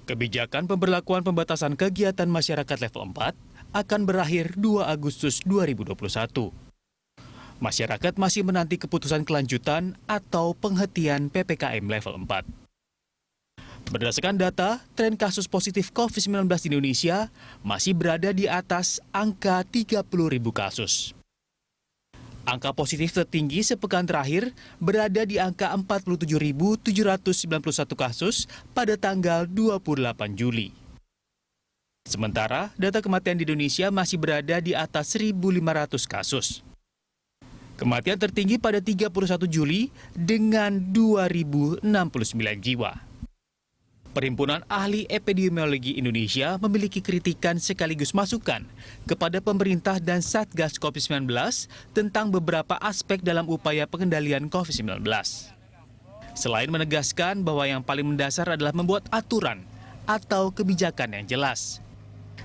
Kebijakan pemberlakuan pembatasan kegiatan masyarakat level 4 akan berakhir 2 Agustus 2021. Masyarakat masih menanti keputusan kelanjutan atau penghentian PPKM level 4. Berdasarkan data, tren kasus positif COVID-19 di Indonesia masih berada di atas angka 30.000 kasus. Angka positif tertinggi sepekan terakhir berada di angka 47.791 kasus pada tanggal 28 Juli. Sementara, data kematian di Indonesia masih berada di atas 1.500 kasus. Kematian tertinggi pada 31 Juli dengan 2.069 jiwa. Perhimpunan Ahli Epidemiologi Indonesia memiliki kritikan sekaligus masukan kepada pemerintah dan Satgas COVID-19 tentang beberapa aspek dalam upaya pengendalian COVID-19. Selain menegaskan bahwa yang paling mendasar adalah membuat aturan atau kebijakan yang jelas.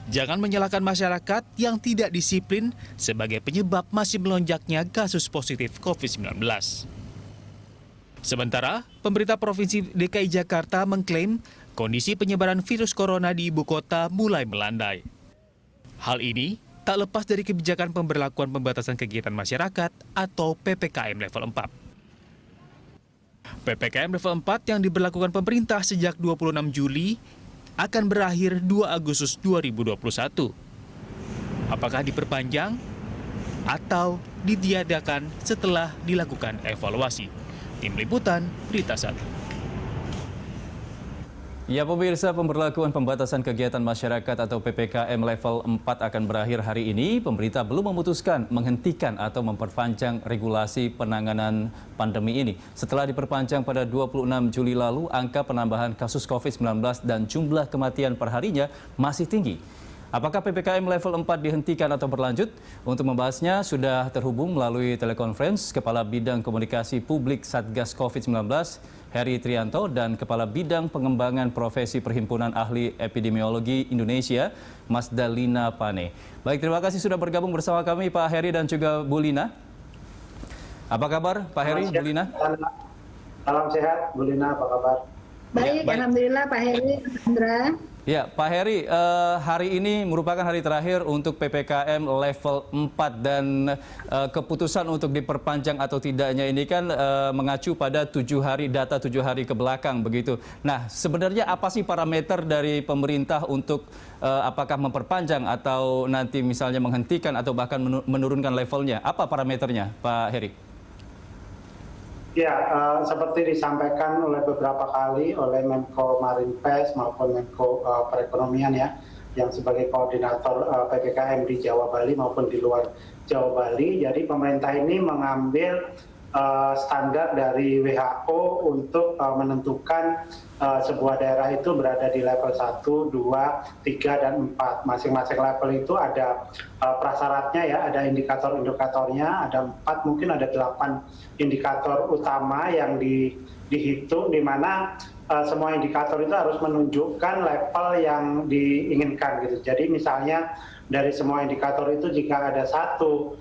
Jangan menyalahkan masyarakat yang tidak disiplin sebagai penyebab masih melonjaknya kasus positif COVID-19. Sementara, pemerintah Provinsi DKI Jakarta mengklaim kondisi penyebaran virus corona di ibu kota mulai melandai. Hal ini tak lepas dari kebijakan pemberlakuan pembatasan kegiatan masyarakat atau PPKM level 4. PPKM level 4 yang diberlakukan pemerintah sejak 26 Juli akan berakhir 2 Agustus 2021. Apakah diperpanjang atau ditiadakan setelah dilakukan evaluasi? Tim Liputan, Berita 1. Ya pemirsa, pemberlakuan pembatasan kegiatan masyarakat atau PPKM level 4 akan berakhir hari ini. Pemerintah belum memutuskan menghentikan atau memperpanjang regulasi penanganan pandemi ini. Setelah diperpanjang pada 26 Juli lalu, angka penambahan kasus COVID-19 dan jumlah kematian perharinya masih tinggi. Apakah PPKM level 4 dihentikan atau berlanjut? Untuk membahasnya sudah terhubung melalui telekonferensi Kepala Bidang Komunikasi Publik Satgas COVID-19, Heri Trianto, dan Kepala Bidang Pengembangan Profesi Perhimpunan Ahli Epidemiologi Indonesia, Mas Dalina Pane. Baik, terima kasih sudah bergabung bersama kami Pak Heri dan juga Bu Lina. Apa kabar Pak Heri, Bu Lina? Salam sehat, Bu Lina, apa kabar? Baik, ya, alhamdulillah Pak Heri, Andra. Ya, Pak Heri, hari ini merupakan hari terakhir untuk PPKM level 4 dan keputusan untuk diperpanjang atau tidaknya ini kan mengacu pada 7 hari data 7 hari ke belakang begitu. Nah, sebenarnya apa sih parameter dari pemerintah untuk apakah memperpanjang atau nanti misalnya menghentikan atau bahkan menurunkan levelnya? Apa parameternya, Pak Heri? Ya, seperti disampaikan oleh beberapa kali oleh Menko Marinvest maupun Menko Perekonomian ya, yang sebagai koordinator PPKM di Jawa Bali maupun di luar Jawa Bali. Jadi pemerintah ini mengambil standar dari WHO untuk menentukan sebuah daerah itu berada di level 1, 2, 3, dan 4. Masing-masing level itu ada prasyaratnya ya, ada indikator-indikatornya, ada 4, mungkin ada 8 indikator utama yang dihitung, di mana semua indikator itu harus menunjukkan level yang diinginkan gitu. Jadi misalnya dari semua indikator itu jika ada satu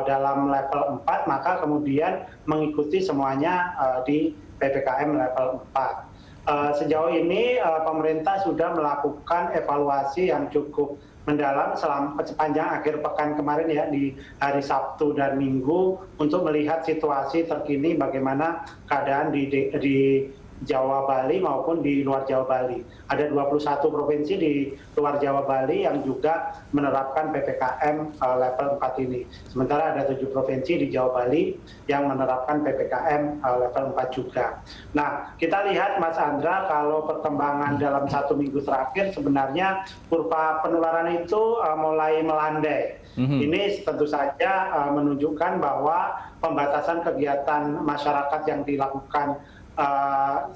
dalam level 4, maka kemudian mengikuti semuanya di PPKM level 4. Sejauh ini pemerintah sudah melakukan evaluasi yang cukup mendalam sepanjang akhir pekan kemarin ya, di hari Sabtu dan Minggu, untuk melihat situasi terkini bagaimana keadaan di Jawa Bali maupun di luar Jawa Bali. Ada 21 provinsi di luar Jawa Bali yang juga menerapkan PPKM level 4 ini. Sementara ada 7 provinsi di Jawa Bali yang menerapkan PPKM level 4 juga. Nah, kita lihat Mas Andra, kalau perkembangan dalam 1 minggu terakhir sebenarnya kurva penularan itu mulai melandai. Ini tentu saja menunjukkan bahwa pembatasan kegiatan masyarakat yang dilakukan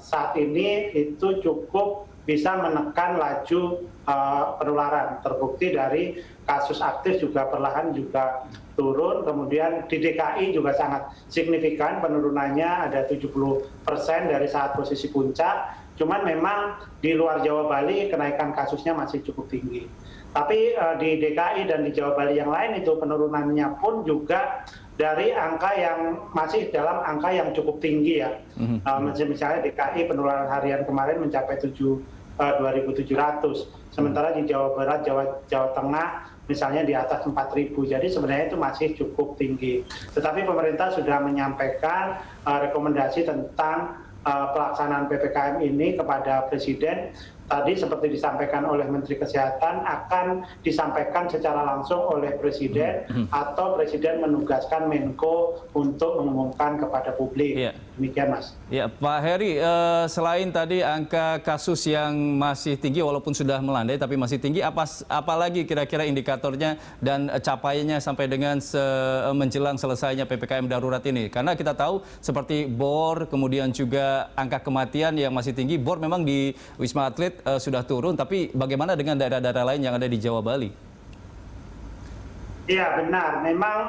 saat ini itu cukup bisa menekan laju penularan. Terbukti dari kasus aktif juga perlahan juga turun. Kemudian di DKI juga sangat signifikan penurunannya, ada 70% dari saat posisi puncak. Cuman memang di luar Jawa Bali kenaikan kasusnya masih cukup tinggi. Tapi di DKI dan di Jawa Bali yang lain itu penurunannya pun juga dari angka yang masih dalam angka yang cukup tinggi ya. Misalnya DKI penularan harian kemarin mencapai 7 2.700. Sementara di Jawa Barat, Jawa Tengah misalnya di atas 4.000. Jadi sebenarnya itu masih cukup tinggi. Tetapi pemerintah sudah menyampaikan rekomendasi tentang pelaksanaan PPKM ini kepada Presiden. Tadi seperti disampaikan oleh Menteri Kesehatan akan disampaikan secara langsung oleh Presiden atau Presiden menugaskan Menko untuk mengumumkan kepada publik. Ya. Demikian, Mas. Ya, Pak Heri, selain tadi angka kasus yang masih tinggi walaupun sudah melandai tapi masih tinggi, apalagi kira-kira indikatornya dan capaiannya sampai dengan menjelang selesainya PPKM darurat ini? Karena kita tahu seperti BOR, kemudian juga angka kematian yang masih tinggi. BOR memang di Wisma Atlet sudah turun, tapi bagaimana dengan daerah-daerah lain yang ada di Jawa Bali? Iya benar, memang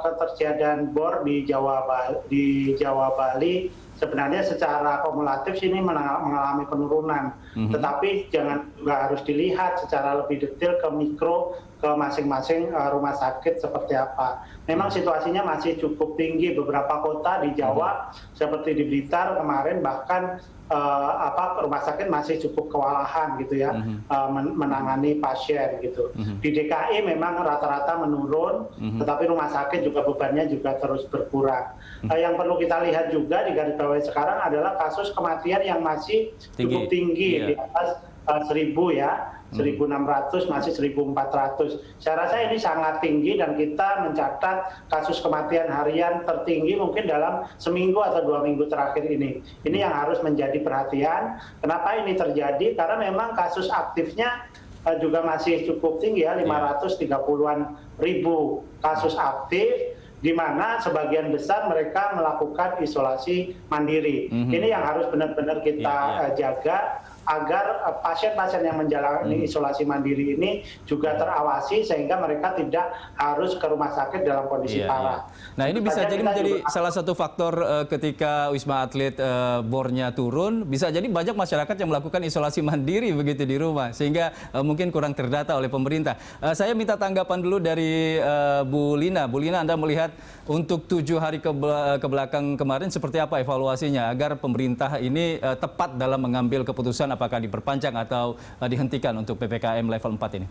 ketersediaan BOR di Jawa Bali sebenarnya secara kumulatif ini mengalami penurunan. Tetapi juga harus dilihat secara lebih detail ke mikro ke masing-masing rumah sakit seperti apa. Memang situasinya masih cukup tinggi, beberapa kota di Jawa seperti di Blitar kemarin bahkan rumah sakit masih cukup kewalahan gitu ya, menangani pasien gitu. Di DKI memang rata-rata menurun, tetapi rumah sakit juga bebannya juga terus berkurang. Yang perlu kita lihat juga di garis bawah sekarang adalah kasus kematian yang masih cukup tinggi, di atas 1.000 ya. 1.600 masih 1.400. Saya rasa ini sangat tinggi dan kita mencatat kasus kematian harian tertinggi mungkin dalam seminggu atau 2 minggu terakhir ini. Ini yang harus menjadi perhatian. Kenapa ini terjadi? Karena memang kasus aktifnya juga masih cukup tinggi ya, 530-an ribu kasus aktif, di mana sebagian besar mereka melakukan isolasi mandiri. Ini yang harus benar-benar kita jaga agar pasien-pasien yang menjalani isolasi mandiri ini juga terawasi sehingga mereka tidak harus ke rumah sakit dalam kondisi parah. Nah ini bisa jadi menjadi salah satu faktor ketika Wisma Atlet BOR-nya turun, bisa jadi banyak masyarakat yang melakukan isolasi mandiri begitu di rumah sehingga mungkin kurang terdata oleh pemerintah. Saya minta tanggapan dulu dari Bu Lina. Bu Lina, Anda melihat untuk 7 hari ke belakang kemarin seperti apa evaluasinya agar pemerintah ini tepat dalam mengambil keputusan apakah diperpanjang atau dihentikan untuk PPKM level 4 ini?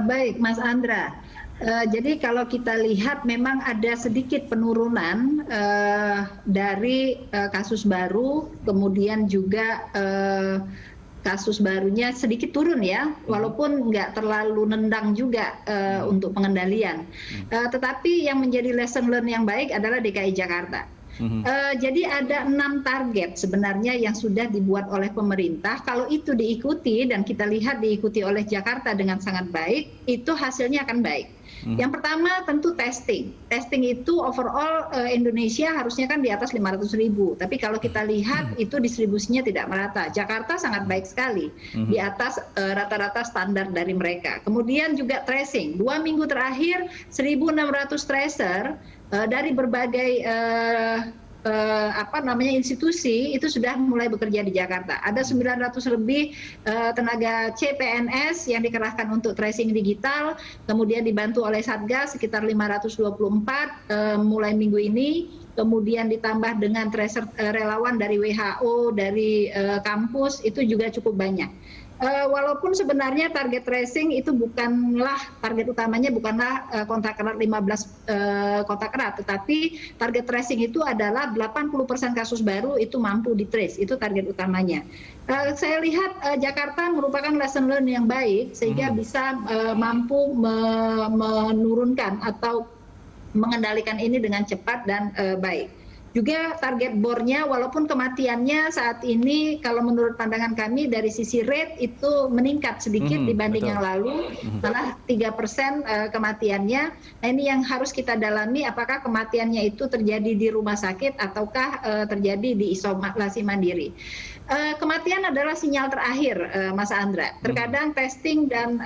Baik, Mas Andra. Jadi kalau kita lihat memang ada sedikit penurunan dari kasus baru, kemudian juga kasus barunya sedikit turun ya, walaupun nggak terlalu nendang juga untuk pengendalian. Tetapi yang menjadi lesson learn yang baik adalah DKI Jakarta. Jadi ada 6 target sebenarnya yang sudah dibuat oleh pemerintah. Kalau itu diikuti dan kita lihat diikuti oleh Jakarta dengan sangat baik, itu hasilnya akan baik. Yang pertama tentu testing. Testing itu overall Indonesia harusnya kan di atas 500.000. Tapi kalau kita lihat itu distribusinya tidak merata. Jakarta sangat baik sekali, di atas rata-rata standar dari mereka. Kemudian juga tracing. 2 minggu terakhir 1.600 tracer dari berbagai institusi itu sudah mulai bekerja di Jakarta. Ada 900 lebih tenaga CPNS yang dikerahkan untuk tracing digital, kemudian dibantu oleh Satgas sekitar 524 mulai minggu ini, kemudian ditambah dengan tracer relawan dari WHO, dari kampus, itu juga cukup banyak. Walaupun sebenarnya target tracing itu bukanlah target utamanya, bukanlah kontak erat 15 kontak erat, tetapi target tracing itu adalah 80% kasus baru itu mampu di-trace, itu target utamanya. Saya lihat Jakarta merupakan lesson learn yang baik sehingga bisa mampu menurunkan atau mengendalikan ini dengan cepat dan baik. Juga target BOR-nya walaupun kematiannya saat ini kalau menurut pandangan kami dari sisi rate itu meningkat sedikit dibanding yang lalu, malah 3% kematiannya. Nah ini yang harus kita dalami, apakah kematiannya itu terjadi di rumah sakit ataukah terjadi di isolasi mandiri. Kematian adalah sinyal terakhir, Mas Andra. Terkadang testing dan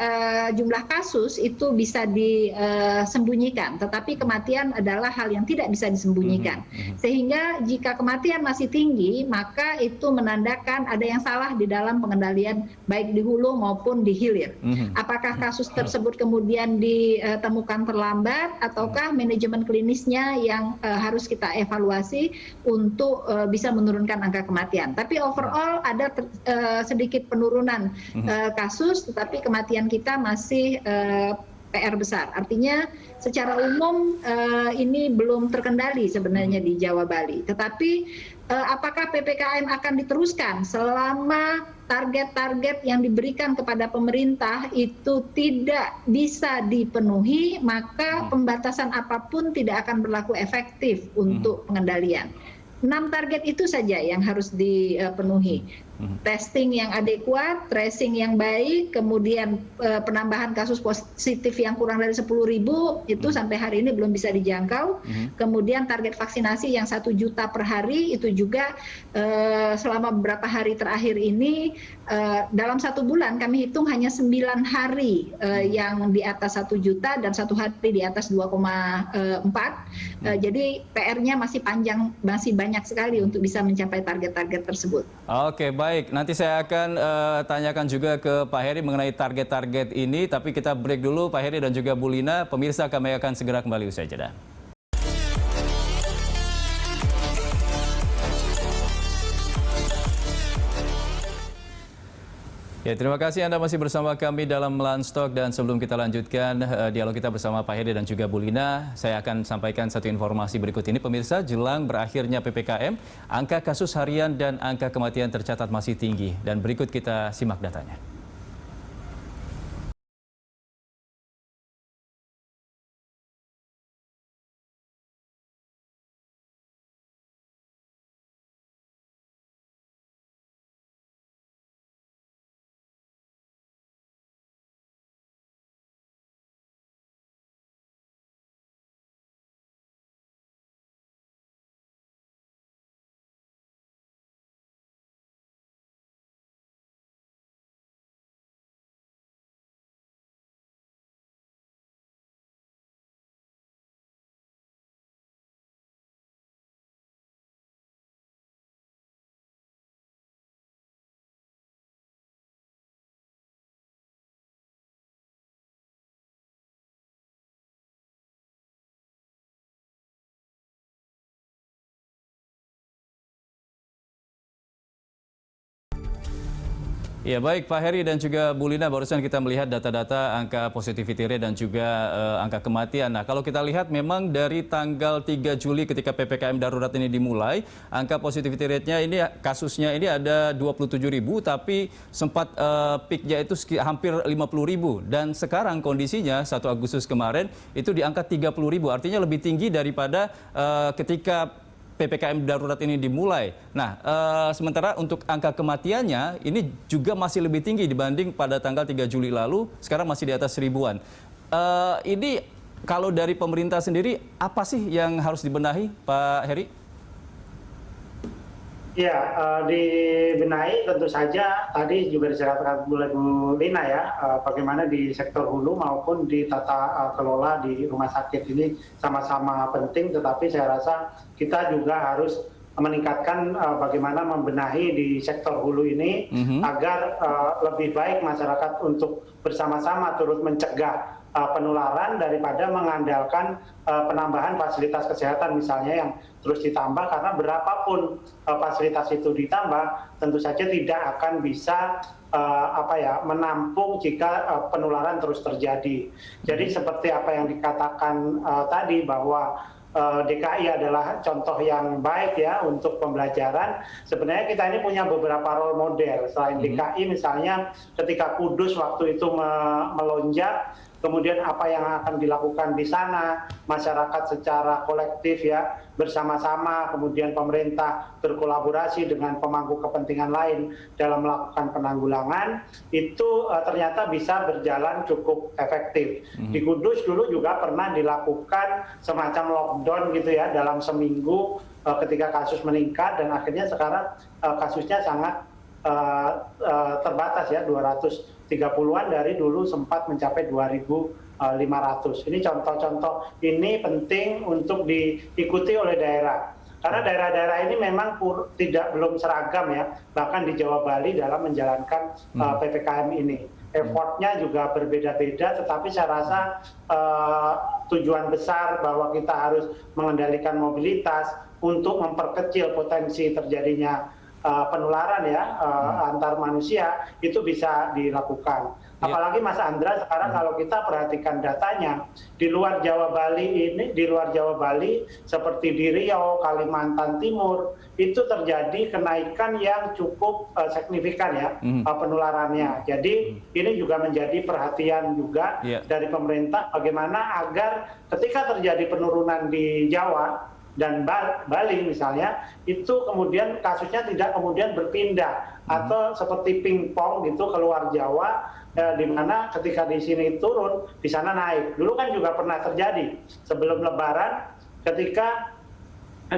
jumlah kasus itu bisa disembunyikan, tetapi kematian adalah hal yang tidak bisa disembunyikan. Sehingga jika kematian masih tinggi, maka itu menandakan ada yang salah di dalam pengendalian baik di hulu maupun di hilir. Apakah kasus tersebut kemudian ditemukan terlambat ataukah manajemen klinisnya yang harus kita evaluasi untuk bisa menurunkan angka kematian. Tapi overall ada sedikit penurunan kasus, tetapi kematian kita masih PR besar. Artinya secara umum ini belum terkendali sebenarnya di Jawa Bali. Tetapi apakah PPKM akan diteruskan selama target-target yang diberikan kepada pemerintah itu tidak bisa dipenuhi, maka pembatasan apapun tidak akan berlaku efektif untuk pengendalian. 6 target itu saja yang harus dipenuhi. Testing yang adekuat, tracing yang baik, kemudian penambahan kasus positif yang kurang dari 10.000 itu sampai hari ini belum bisa dijangkau. Kemudian target vaksinasi yang 1 juta per hari itu juga selama beberapa hari terakhir ini dalam 1 bulan kami hitung hanya 9 hari yang di atas 1 juta dan 1 hari di atas 2,4. Jadi PR-nya masih panjang, masih banyak sekali untuk bisa mencapai target-target tersebut. Oke, baik. Nanti saya akan tanyakan juga ke Pak Heri mengenai target-target ini, tapi kita break dulu Pak Heri dan juga Bu Lina. Pemirsa, kami akan segera kembali usai jeda. Ya, terima kasih Anda masih bersama kami dalam Landstalk, dan sebelum kita lanjutkan dialog kita bersama Pak Heri dan juga Bu Lina, saya akan sampaikan satu informasi berikut ini. Pemirsa, jelang berakhirnya PPKM, angka kasus harian dan angka kematian tercatat masih tinggi, dan berikut kita simak datanya. Ya, baik Pak Heri dan juga Bu Lina, barusan kita melihat data-data angka positivity rate dan juga angka kematian. Nah, kalau kita lihat memang dari tanggal 3 Juli ketika PPKM darurat ini dimulai, angka positivity rate-nya ini, kasusnya ini ada 27.000, tapi sempat peak-nya itu hampir 50.000. Dan sekarang kondisinya 1 Agustus kemarin itu di angka 30.000, artinya lebih tinggi daripada ketika PPKM darurat ini dimulai. Nah, sementara untuk angka kematiannya ini juga masih lebih tinggi dibanding pada tanggal 3 Juli lalu, sekarang masih di atas 1000-an. Ini kalau dari pemerintah sendiri, apa sih yang harus dibenahi, Pak Heri? Ya, dibenahi tentu saja tadi juga diceritakan oleh Bu Lina ya, bagaimana di sektor hulu maupun di tata kelola di rumah sakit ini sama-sama penting, tetapi saya rasa kita juga harus meningkatkan bagaimana membenahi di sektor hulu ini agar lebih baik masyarakat untuk bersama-sama turut mencegah penularan daripada mengandalkan penambahan fasilitas kesehatan misalnya yang terus ditambah, karena berapapun fasilitas itu ditambah tentu saja tidak akan bisa menampung jika penularan terus terjadi. Jadi seperti apa yang dikatakan tadi bahwa DKI adalah contoh yang baik ya untuk pembelajaran. Sebenarnya kita ini punya beberapa role model selain DKI, misalnya ketika Kudus waktu itu melonjak, kemudian apa yang akan dilakukan di sana, masyarakat secara kolektif ya bersama-sama, kemudian pemerintah berkolaborasi dengan pemangku kepentingan lain dalam melakukan penanggulangan, itu ternyata bisa berjalan cukup efektif. Di Kudus dulu juga pernah dilakukan semacam lockdown gitu ya dalam seminggu ketika kasus meningkat, dan akhirnya sekarang kasusnya sangat terbatas ya, 230-an dari dulu sempat mencapai 2.500. Ini contoh-contoh ini penting untuk diikuti oleh daerah. Karena daerah-daerah ini memang belum seragam ya, bahkan di Jawa Bali dalam menjalankan PPKM ini. Effortnya juga berbeda-beda, tetapi saya rasa tujuan besar bahwa kita harus mengendalikan mobilitas untuk memperkecil potensi terjadinya penularan ya antar manusia itu bisa dilakukan. Apalagi Mas Andra sekarang kalau kita perhatikan datanya di luar Jawa Bali seperti di Riau, Kalimantan Timur itu terjadi kenaikan yang cukup signifikan ya penularannya. Jadi ini juga menjadi perhatian juga dari pemerintah bagaimana agar ketika terjadi penurunan di Jawa dan Bali misalnya, itu kemudian kasusnya tidak kemudian berpindah atau seperti pingpong gitu keluar Jawa, di mana ketika di sini turun, di sana naik. Dulu kan juga pernah terjadi sebelum Lebaran, ketika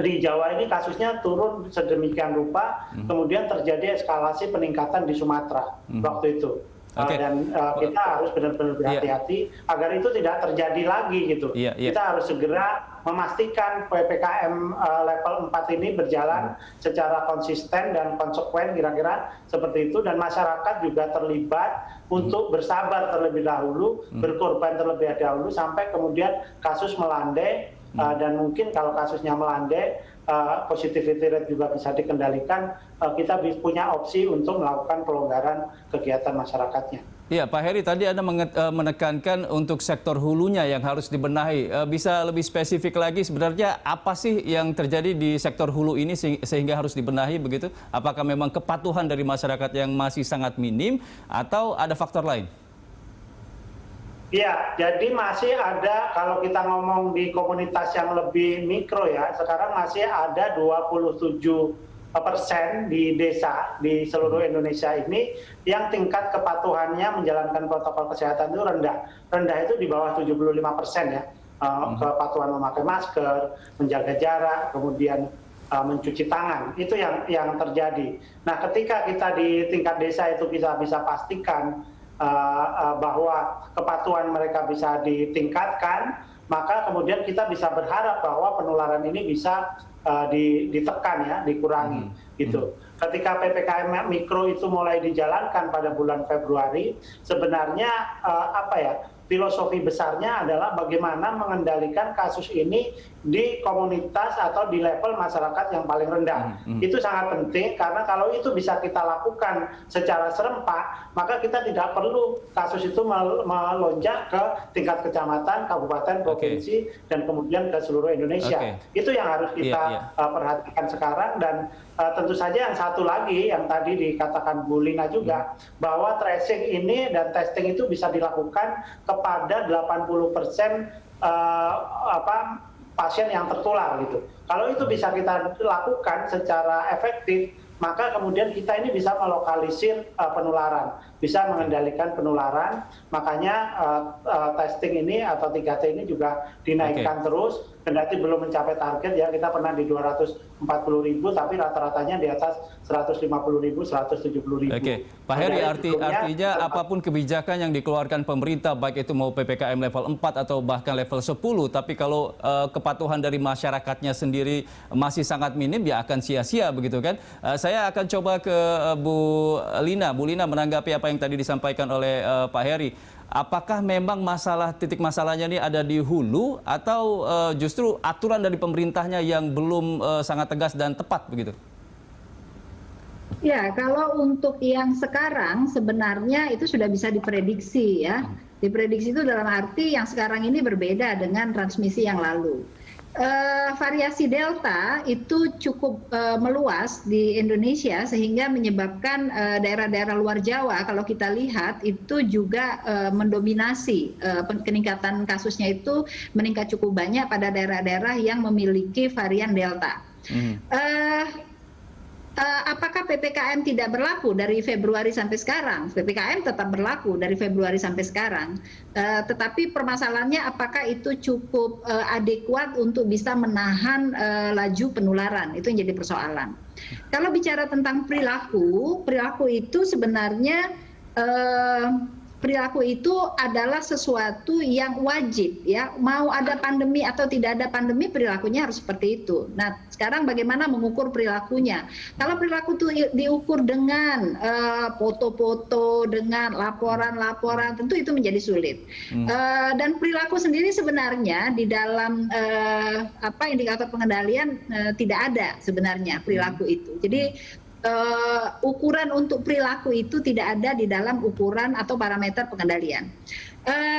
di Jawa ini kasusnya turun sedemikian rupa, kemudian terjadi eskalasi peningkatan di Sumatera waktu itu. Dan kita harus benar-benar berhati-hati agar itu tidak terjadi lagi gitu. Kita harus segera memastikan PPKM level 4 ini berjalan secara konsisten dan konsekuen kira-kira seperti itu, dan masyarakat juga terlibat untuk bersabar terlebih dahulu, berkorban terlebih dahulu sampai kemudian kasus melandai, dan mungkin kalau kasusnya melandai positivity rate juga bisa dikendalikan, kita punya opsi untuk melakukan pelonggaran kegiatan masyarakatnya. Iya, Pak Heri, tadi Anda menekankan untuk sektor hulunya yang harus dibenahi. Bisa lebih spesifik lagi sebenarnya apa sih yang terjadi di sektor hulu ini sehingga harus dibenahi begitu? Apakah memang kepatuhan dari masyarakat yang masih sangat minim atau ada faktor lain? Ya, jadi masih ada, kalau kita ngomong di komunitas yang lebih mikro ya, sekarang masih ada 27% di desa di seluruh Indonesia ini yang tingkat kepatuhannya menjalankan protokol kesehatan itu rendah. Rendah itu di bawah 75% ya. Kepatuhan memakai masker, menjaga jarak, kemudian mencuci tangan. Itu yang terjadi. Nah, ketika kita di tingkat desa itu bisa pastikan bahwa kepatuhan mereka bisa ditingkatkan, maka kemudian kita bisa berharap bahwa penularan ini bisa ditekan ya, dikurangi gitu. Ketika PPKM mikro itu mulai dijalankan pada bulan Februari, sebenarnya filosofi besarnya adalah bagaimana mengendalikan kasus ini di komunitas atau di level masyarakat yang paling rendah. Itu sangat penting karena kalau itu bisa kita lakukan secara serempak, maka kita tidak perlu kasus itu melonjak ke tingkat kecamatan, kabupaten, provinsi, dan kemudian ke seluruh Indonesia. Itu yang harus kita perhatikan sekarang. Dan tentu saja yang satu lagi yang tadi dikatakan Bu Lina juga, bahwa tracing ini dan testing itu bisa dilakukan kepada 80% pasien yang tertular gitu. Kalau itu bisa kita lakukan secara efektif, maka kemudian kita ini bisa melokalisir penularan, bisa mengendalikan penularan. Makanya testing ini atau 3T ini juga dinaikkan terus. Kendati belum mencapai target ya, kita pernah di 240.000, tapi rata-ratanya di atas 150.000, 170.000. Pak Heri, artinya apapun kebijakan yang dikeluarkan pemerintah, baik itu mau PPKM level 4 atau bahkan level 10, tapi kalau kepatuhan dari masyarakatnya sendiri masih sangat minim, ya akan sia-sia begitu kan. Saya akan coba ke Bu Lina. Bu Lina menanggapi apa yang tadi disampaikan oleh Pak Heri. Apakah memang titik masalahnya ini ada di hulu atau justru aturan dari pemerintahnya yang belum sangat tegas dan tepat begitu? Ya, kalau untuk yang sekarang sebenarnya itu sudah bisa diprediksi ya. Diprediksi itu dalam arti yang sekarang ini berbeda dengan transmisi yang lalu. Variasi Delta itu cukup meluas di Indonesia sehingga menyebabkan daerah-daerah luar Jawa kalau kita lihat itu juga mendominasi, peningkatan kasusnya itu meningkat cukup banyak pada daerah-daerah yang memiliki varian Delta. Apakah PPKM tidak berlaku dari Februari sampai sekarang? PPKM tetap berlaku dari Februari sampai sekarang. Tetapi permasalahannya apakah itu cukup adekuat untuk bisa menahan laju penularan? Itu yang jadi persoalan. Kalau bicara tentang perilaku itu sebenarnya perilaku itu adalah sesuatu yang wajib ya. Mau ada pandemi atau tidak ada pandemi, perilakunya harus seperti itu. Nah, sekarang bagaimana mengukur perilakunya? Kalau perilaku itu diukur dengan foto-foto, dengan laporan-laporan, tentu itu menjadi sulit. Dan perilaku sendiri sebenarnya di dalam indikator pengendalian tidak ada sebenarnya perilaku itu. Jadi ukuran untuk perilaku itu tidak ada di dalam ukuran atau parameter pengendalian.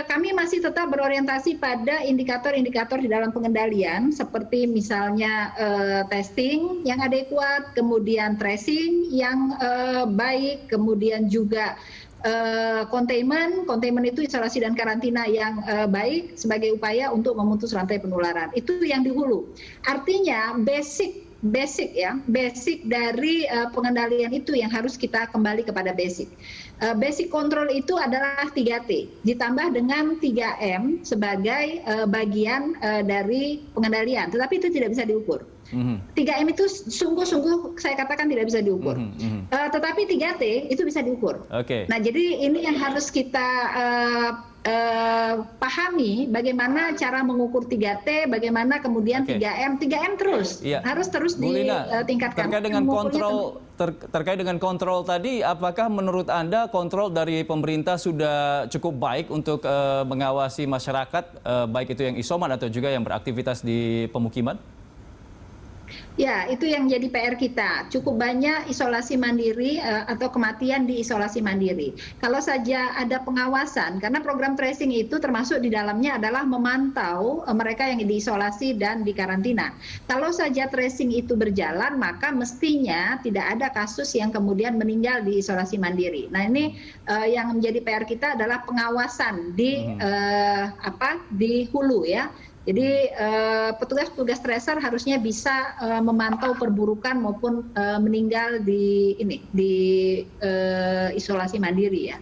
Kami masih tetap berorientasi pada indikator-indikator di dalam pengendalian, seperti misalnya testing yang adekuat, kemudian tracing yang baik, kemudian juga containment itu isolasi dan karantina yang baik sebagai upaya untuk memutus rantai penularan. Itu yang di hulu. Artinya basic dari pengendalian itu yang harus kita kembali kepada basic. Basic control itu adalah 3T ditambah dengan 3M sebagai bagian dari pengendalian, tetapi itu tidak bisa diukur. 3M itu sungguh-sungguh saya katakan tidak bisa diukur. Tetapi 3T itu bisa diukur. Nah, jadi ini yang harus kita pahami bagaimana cara mengukur 3T, bagaimana kemudian 3M terus harus terus ditingkatkan. Terkait dengan kontrol tadi, apakah menurut Anda kontrol dari pemerintah sudah cukup baik untuk mengawasi masyarakat, baik itu yang isoman atau juga yang beraktivitas di pemukiman? Ya, itu yang jadi PR kita. Cukup banyak isolasi mandiri atau kematian di isolasi mandiri. Kalau saja ada pengawasan, karena program tracing itu termasuk di dalamnya adalah memantau mereka yang diisolasi dan dikarantina. Kalau saja tracing itu berjalan, maka mestinya tidak ada kasus yang kemudian meninggal di isolasi mandiri. Nah, ini yang menjadi PR kita adalah pengawasan di hulu ya. Jadi petugas-petugas tracer harusnya bisa memantau perburukan maupun meninggal di isolasi mandiri ya.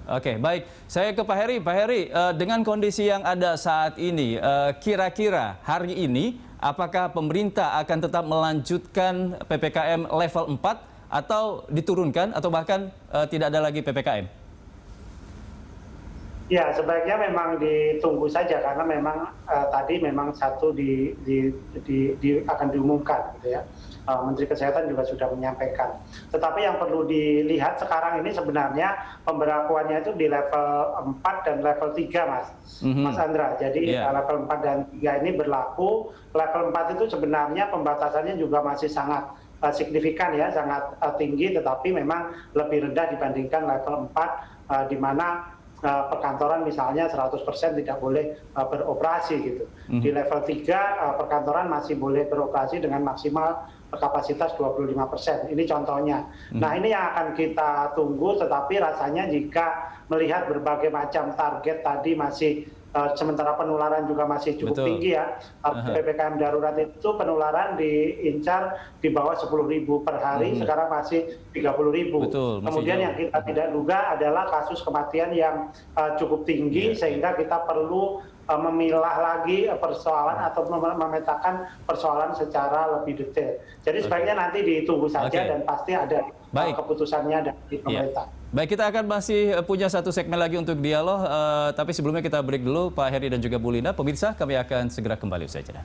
Oke, baik. Saya ke Pak Heri. Pak Heri, dengan kondisi yang ada saat ini, kira-kira hari ini apakah pemerintah akan tetap melanjutkan PPKM level 4 atau diturunkan atau bahkan tidak ada lagi PPKM? Ya, sebaiknya memang ditunggu saja karena memang tadi memang satu akan diumumkan, gitu ya. Menteri Kesehatan juga sudah menyampaikan. Tetapi yang perlu dilihat sekarang ini sebenarnya pemberlakuannya itu di level 4 dan level 3, Mas Andra. Jadi level 4 dan 3 ini berlaku. Level 4 itu sebenarnya pembatasannya juga masih sangat signifikan ya, sangat tinggi, tetapi memang lebih rendah dibandingkan level 4 di mana perkantoran misalnya 100% tidak boleh beroperasi gitu. Di level 3 perkantoran masih boleh beroperasi dengan maksimal kapasitas 25%. Ini contohnya. Nah, ini yang akan kita tunggu, tetapi rasanya jika melihat berbagai macam target tadi masih sementara penularan juga masih cukup tinggi ya. PPKM darurat itu penularan diincar di bawah 10.000 per hari, sekarang masih 30.000. Kemudian yang kita tidak duga adalah kasus kematian yang cukup tinggi, sehingga kita perlu memilah lagi persoalan atau memetakan persoalan secara lebih detail. Jadi sebaiknya nanti ditunggu saja dan pasti ada keputusannya dari pemerintah. Baik, kita akan masih punya satu segmen lagi untuk dialog, tapi sebelumnya kita break dulu Pak Heri dan juga Bu Lina. Pemirsa, kami akan segera kembali usai jeda.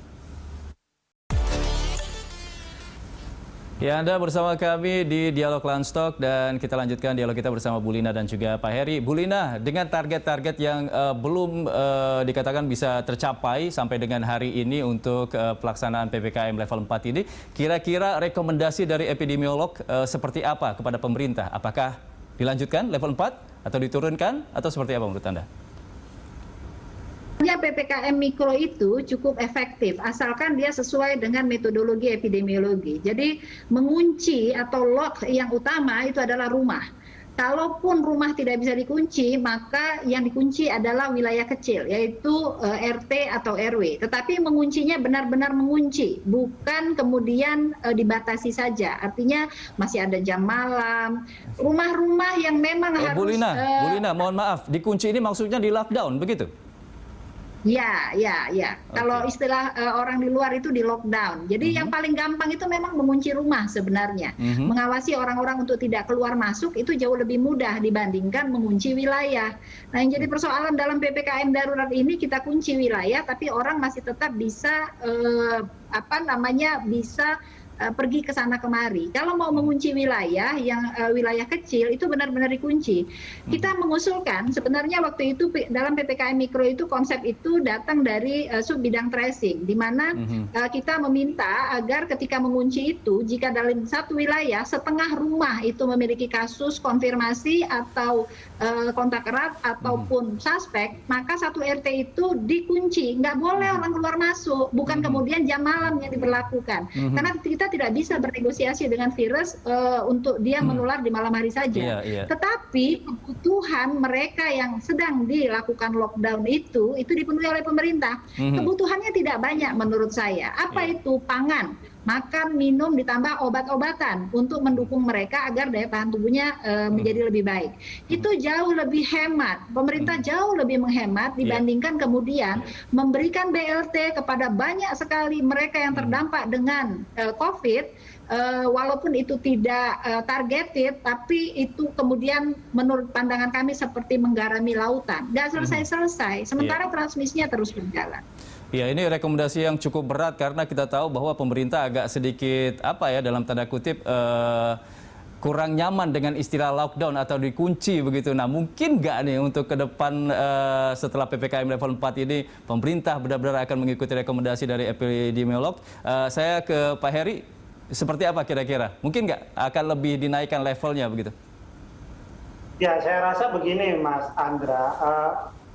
Ya, Anda bersama kami di Dialog Landstalk dan kita lanjutkan dialog kita bersama Bu Lina dan juga Pak Heri. Bu Lina, dengan target-target yang belum dikatakan bisa tercapai sampai dengan hari ini untuk pelaksanaan PPKM level 4 ini, kira-kira rekomendasi dari epidemiolog seperti apa kepada pemerintah? Apakah dilanjutkan level 4 atau diturunkan atau seperti apa menurut Anda? PPKM mikro itu cukup efektif asalkan dia sesuai dengan metodologi epidemiologi. Jadi mengunci atau lock yang utama itu adalah rumah. Kalaupun rumah tidak bisa dikunci, maka yang dikunci adalah wilayah kecil, yaitu RT atau RW. Tetapi menguncinya benar-benar mengunci, bukan kemudian dibatasi saja. Artinya masih ada jam malam, rumah-rumah yang memang harus... Bu Lina, mohon maaf, dikunci ini maksudnya di lockdown, begitu? Ya, ya, ya. Kalau istilah orang di luar itu di lockdown. Jadi yang paling gampang itu memang mengunci rumah sebenarnya. Mengawasi orang-orang untuk tidak keluar masuk itu jauh lebih mudah dibandingkan mengunci wilayah. Nah, yang jadi persoalan dalam PPKM darurat ini kita kunci wilayah, tapi orang masih tetap bisa bisa pergi ke sana kemari. Kalau mau mengunci wilayah yang wilayah kecil itu benar-benar dikunci. Kita mengusulkan sebenarnya waktu itu dalam PPKM Mikro itu konsep itu datang dari sub bidang tracing, di mana kita meminta agar ketika mengunci itu jika dalam satu wilayah setengah rumah itu memiliki kasus konfirmasi atau kontak erat ataupun suspek, maka satu RT itu dikunci, nggak boleh orang keluar masuk, bukan kemudian jam malam yang diberlakukan, karena kita tidak bisa bernegosiasi dengan virus untuk dia menular di malam hari saja. Tetapi kebutuhan mereka yang sedang dilakukan lockdown itu dipenuhi oleh pemerintah. Kebutuhannya tidak banyak menurut saya. Apa itu? Pangan, makan, minum, ditambah obat-obatan untuk mendukung mereka agar daya tahan tubuhnya menjadi lebih baik. Itu jauh lebih hemat. Pemerintah jauh lebih menghemat dibandingkan kemudian memberikan BLT kepada banyak sekali mereka yang terdampak dengan COVID, walaupun itu tidak targeted, tapi itu kemudian menurut pandangan kami seperti menggarami lautan. Nggak selesai-selesai, sementara transmisinya terus berjalan. Ya, ini rekomendasi yang cukup berat karena kita tahu bahwa pemerintah agak sedikit dalam tanda kutip kurang nyaman dengan istilah lockdown atau dikunci begitu. Nah, mungkin nggak nih untuk ke depan setelah PPKM level 4 ini pemerintah benar-benar akan mengikuti rekomendasi dari epidemiolog. Saya ke Pak Heri, seperti apa kira-kira? Mungkin nggak akan lebih dinaikkan levelnya begitu? Ya, saya rasa begini Mas Andra,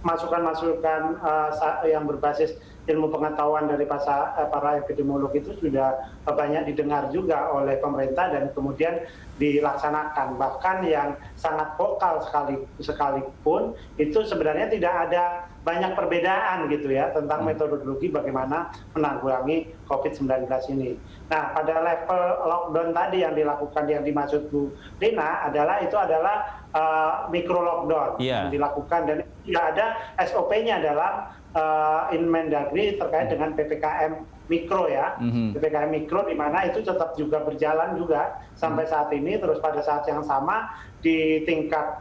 masukan-masukan yang berbasis ilmu pengetahuan dari para epidemiolog itu sudah banyak didengar juga oleh pemerintah dan kemudian dilaksanakan. Bahkan yang sangat vokal sekalipun itu sebenarnya tidak ada banyak perbedaan gitu ya tentang metodologi bagaimana menanggulangi COVID-19 ini. Nah, pada level lockdown tadi yang dilakukan, yang dimaksud Bu Lina adalah mikro lockdown yang dilakukan, dan tidak ada SOP-nya dalam Inmendagri terkait dengan PPKM Mikro ya. PPKM Mikro di mana itu tetap juga berjalan juga sampai saat ini, terus pada saat yang sama di tingkat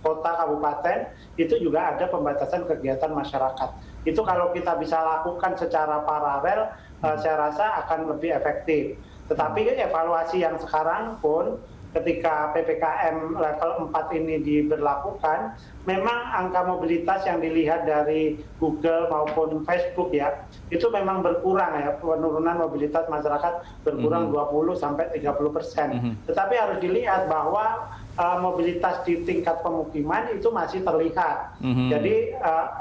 kota, kabupaten itu juga ada pembatasan kegiatan masyarakat. Itu kalau kita bisa lakukan secara paralel, saya rasa akan lebih efektif. Tetapi evaluasi yang sekarang pun ketika PPKM level 4 ini diberlakukan, memang angka mobilitas yang dilihat dari Google maupun Facebook ya, itu memang berkurang ya, penurunan mobilitas masyarakat berkurang 20-30%. Tetapi harus dilihat bahwa mobilitas di tingkat pemukiman itu masih terlihat. Jadi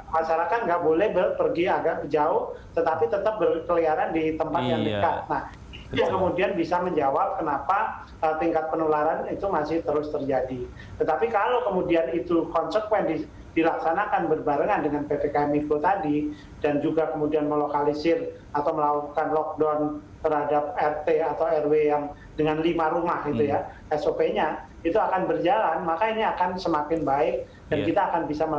masyarakat nggak boleh pergi agak jauh, tetapi tetap berkeliaran di tempat yang dekat. Nah, yang kemudian bisa menjawab kenapa tingkat penularan itu masih terus terjadi. Tetapi kalau kemudian itu konsekuen dilaksanakan berbarengan dengan PPKM Mikro tadi, dan juga kemudian melokalisir atau melakukan lockdown terhadap RT atau RW yang dengan 5 rumah gitu ya, SOP-nya itu akan berjalan, maka ini akan semakin baik dan kita akan bisa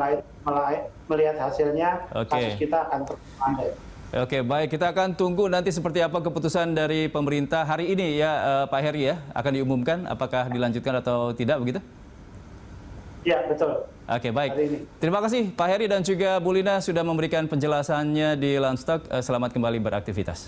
melihat hasilnya, kasus kita akan terus landai. Oke, baik. Kita akan tunggu nanti seperti apa keputusan dari pemerintah hari ini ya, Pak Heri ya. Akan diumumkan apakah dilanjutkan atau tidak begitu? Ya, betul. Oke, baik. Terima kasih Pak Heri dan juga Bu Lina sudah memberikan penjelasannya di Landstalk. Selamat kembali beraktivitas.